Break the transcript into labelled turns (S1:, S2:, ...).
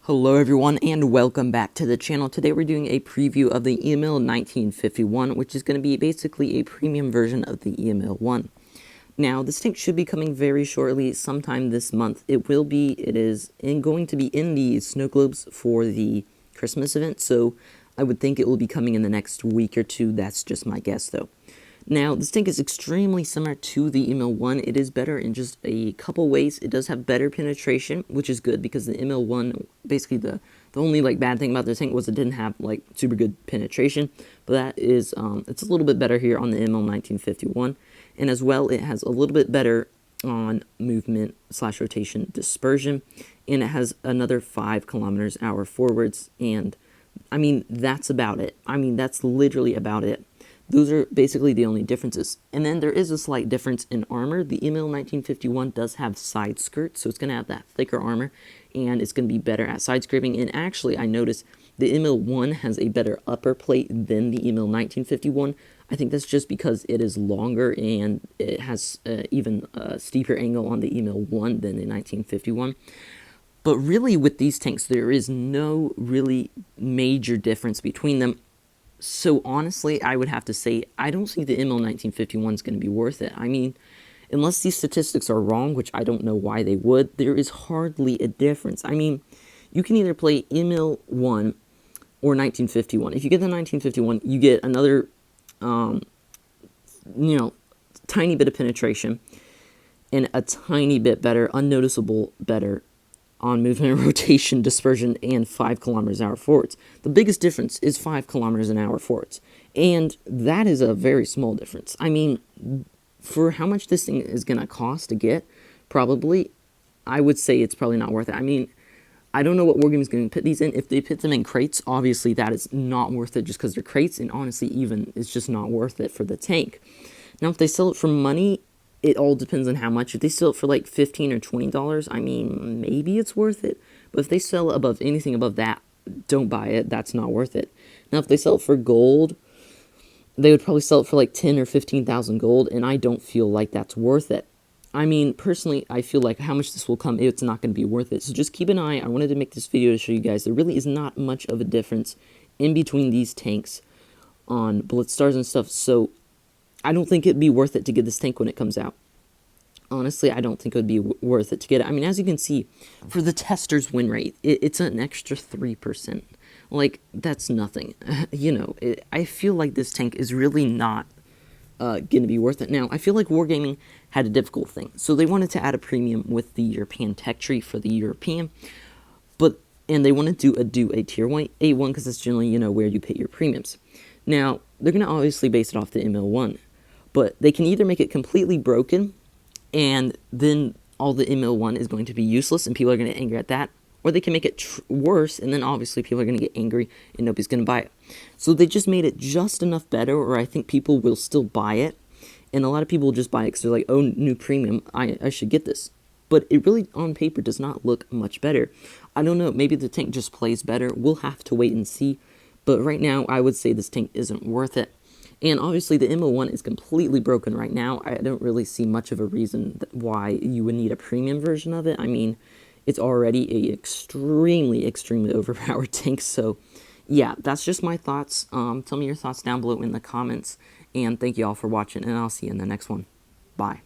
S1: Hello everyone and welcome back to the channel. Today we're doing a preview of the Emil 1951, which is going to be basically a premium version of the Emil 1. Now this tank should be coming very shortly, sometime this month. It is going to be in the snow globes for the Christmas event, so I would think it will be coming in the next week or two. That's just my guess though. Now, this tank is extremely similar to the Emil 1. It is better in just a couple ways. It does have better penetration, which is good because the Emil 1, basically the only bad thing about this tank was it didn't have super good penetration. But that is, it's a little bit better here on the Emil 1951. And as well, it has a little bit better on movement / rotation dispersion. And it has another 5 km/h forwards. And I mean, that's about it. I mean, that's literally about it. Those are basically the only differences. And then there is a slight difference in armor. The Emil 1951 does have side skirts, so it's going to have that thicker armor, and it's going to be better at side scraping. And actually, I noticed the Emil 1 has a better upper plate than the Emil 1951. I think that's just because it is longer and it has even a steeper angle on the Emil 1 than the 1951. But really, with these tanks, there is no really major difference between them. So honestly, I would have to say, I don't think the Emil 1951 is going to be worth it. I mean, unless these statistics are wrong, which I don't know why they would, there is hardly a difference. I mean, you can either play Emil 1 or 1951. If you get the 1951, you get another, tiny bit of penetration and a tiny bit better, unnoticeable better on movement and rotation, dispersion, and 5 km/h forwards. The biggest difference is 5 km/h forwards, and that is a very small difference. I mean, for how much this thing is going to cost to get, probably, I would say it's probably not worth it. I mean, I don't know what Wargaming is going to put these in. If they put them in crates, obviously that is not worth it just because they're crates, and honestly, even, it's just not worth it for the tank. Now, if they sell it for money, it all depends on how much. If they sell it for like $15 or $20, I mean, maybe it's worth it. But if they sell it above anything above that, don't buy it. That's not worth it. Now, if they sell it for gold, they would probably sell it for like 10 or 15,000 gold, and I don't feel like that's worth it. I mean, personally, I feel like how much this will come, it's not going to be worth it. So just keep an eye. I wanted to make this video to show you guys there really is not much of a difference in between these tanks on Blitz stars and stuff. So I don't think it'd be worth it to get this tank when it comes out. Honestly, I don't think it would be worth it to get it. I mean, as you can see, for the tester's win rate, it's an extra 3%. Like, that's nothing. I feel like this tank is really not going to be worth it. Now, I feel like Wargaming had a difficult thing. So they wanted to add a premium with the European tech tree for the European. And they wanted to do a tier 1 A1 because that's generally, where you pay your premiums. Now, they're going to obviously base it off the Emil 1. But they can either make it completely broken, and then all the Emil 1 is going to be useless, and people are going to get angry at that. Or they can make it worse, and then obviously people are going to get angry, and nobody's going to buy it. So they just made it just enough better, or I think people will still buy it. And a lot of people will just buy it because they're like, oh, new premium, I should get this. But it really, on paper, does not look much better. I don't know, maybe the tank just plays better. We'll have to wait and see. But right now, I would say this tank isn't worth it. And obviously, the Emil 1 is completely broken right now. I don't really see much of a reason why you would need a premium version of it. I mean, it's already a extremely, extremely overpowered tank. So, yeah, that's just my thoughts. Tell me your thoughts down below in the comments. And thank you all for watching, and I'll see you in the next one. Bye.